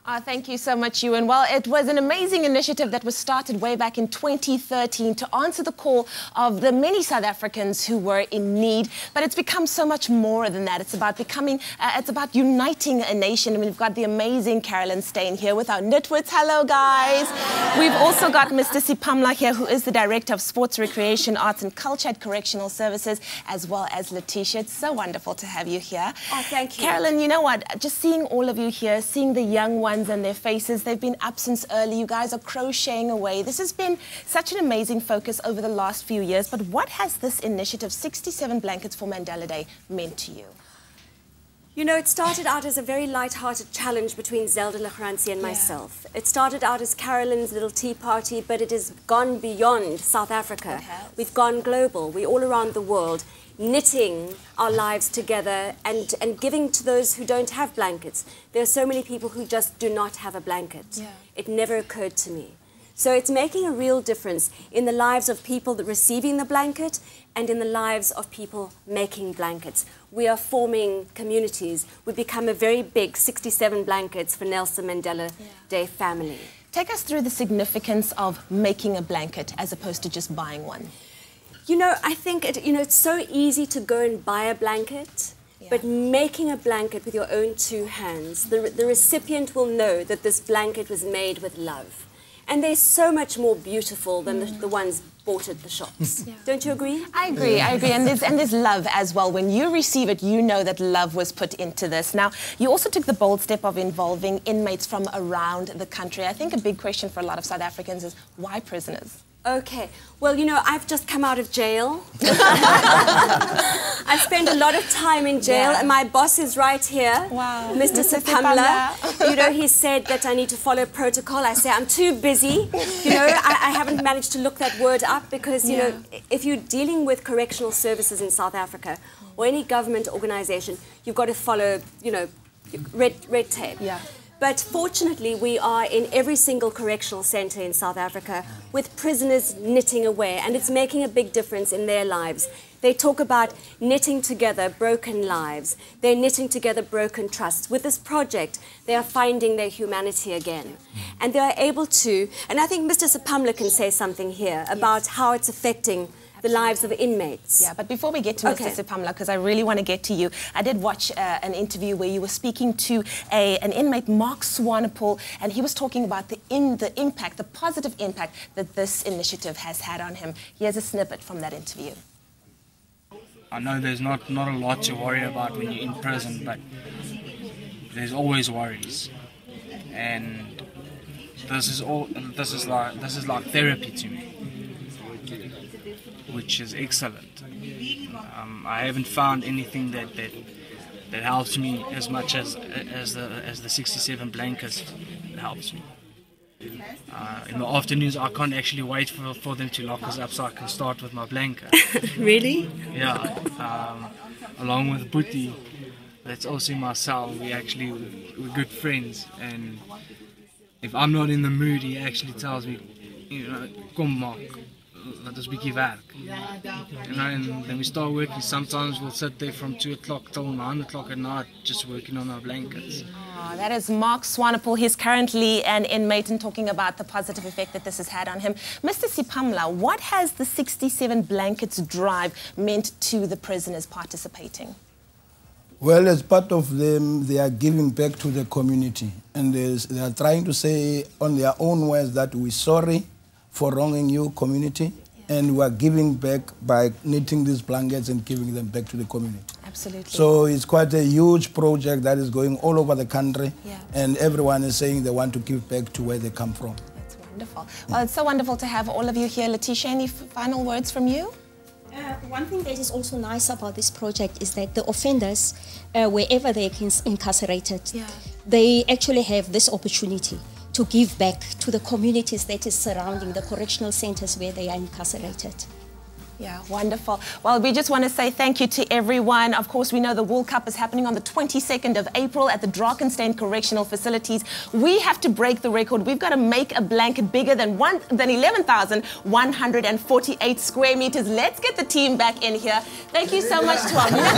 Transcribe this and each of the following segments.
Oh, thank you so much, Ewan. Well, it was an amazing initiative that was started way back in 2013 to answer the call of the many South Africans who were in need. But it's become so much more than that. It's about it's about uniting a nation. I mean, we've got the amazing Carolyn Steyn here with our nitwits. Hello, guys. We've also got Mr. Sipamla here, who is the Director of Sports, Recreation, Arts and Culture at Correctional Services, as well as Letitia. It's so wonderful to have you here. Oh, thank you. Carolyn, you know what? Just seeing all of you here, seeing the young ones and their faces. They've been up since early. You guys are crocheting away. This has been such an amazing focus over the last few years. But what has this initiative, 67 Blankets for Mandela Day, meant to you? You know, it started out as a very light-hearted challenge between Zelda Lachransi and myself. It started out as Carolyn's little tea party, but it has gone beyond South Africa. We've gone global. We're all around the world, knitting our lives together and giving to those who don't have blankets. There are so many people who just do not have a blanket. Yeah. It never occurred to me. So it's making a real difference in the lives of people that receiving the blanket and in the lives of people making blankets. We are forming communities. We've become a very big 67 blankets for Nelson Mandela Day family. Take us through the significance of making a blanket as opposed to just buying one. You know, I think it's so easy to go and buy a blanket, but making a blanket with your own two hands, the recipient will know that this blanket was made with love. And they're so much more beautiful than the ones bought at the shops. Don't you agree? I agree. And there's love as well. When you receive it, you know that love was put into this. Now, you also took the bold step of involving inmates from around the country. I think a big question for a lot of South Africans is, why prisoners? Okay, well, you know, I've just come out of jail. I've spent a lot of time in jail, and my boss is right here, Mr. Sipamla. You know, he said that I need to follow protocol. I say I'm too busy. You know, I haven't managed to look that word up because, you know, if you're dealing with correctional services in South Africa or any government organization, you've got to follow, you know, red tape. Yeah. But fortunately, we are in every single correctional centre in South Africa with prisoners knitting away, and it's making a big difference in their lives. They talk about knitting together broken lives. They're knitting together broken trusts. With this project, they are finding their humanity again. And they are able to, and I think Mr. Sipamla can say something here about how it's affecting the lives of inmates. Yeah, but before we get to Mr. Sipamla, because I really want to get to you, I did watch an interview where you were speaking to an inmate, Mark Swanepoel, and he was talking about the impact, the positive impact that this initiative has had on him. Here's a snippet from that interview. I know there's not a lot to worry about when you're in prison, but there's always worries, and this is like therapy to me, which is excellent. I haven't found anything that helps me as much as the 67 blankets helps me. In the afternoons, I can't actually wait for them to lock us up so I can start with my blanket. Really? Yeah. Along with Boetie, that's also in my cell. We're good friends, and if I'm not in the mood, he actually tells me, you know, kom Mark, let us begin werk. You know, and then we start working. Sometimes we'll sit there from 2 o'clock till 9 o'clock at night just working on our blankets. Oh, that is Mark Swanepoel. He's currently an inmate and talking about the positive effect that this has had on him. Mr. Sipamla, what has the 67 Blankets drive meant to the prisoners participating? Well, as part of them, they are giving back to the community. And they are trying to say on their own words that we're sorry for wronging you, community, and we are giving back by knitting these blankets and giving them back to the community. Absolutely. So it's quite a huge project that is going all over the country, and everyone is saying they want to give back to where they come from. That's wonderful. Well, it's so wonderful to have all of you here. Letitia, any final words from you? One thing that is also nice about this project is that the offenders, wherever they are incarcerated, they actually have this opportunity to give back to the communities that is surrounding the correctional centers where they are incarcerated. Yeah, wonderful. Well, we just want to say thank you to everyone. Of course, we know the World Cup is happening on the 22nd of April at the Drakensberg Correctional Facilities. We have to break the record. We've got to make a blanket bigger than 11,148 square meters. Let's get the team back in here. Thank you so much to our minister.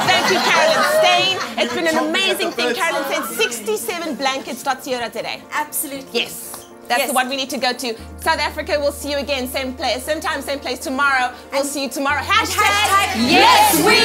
Thank you, Carolyn Steyn. It's been an amazing thing. Carolyn sent 67 blankets today. Absolutely. Yes. That's the one we need to go to. South Africa, we'll see you again, same place, same time, same place tomorrow. We'll see you tomorrow. Hashtag yes, we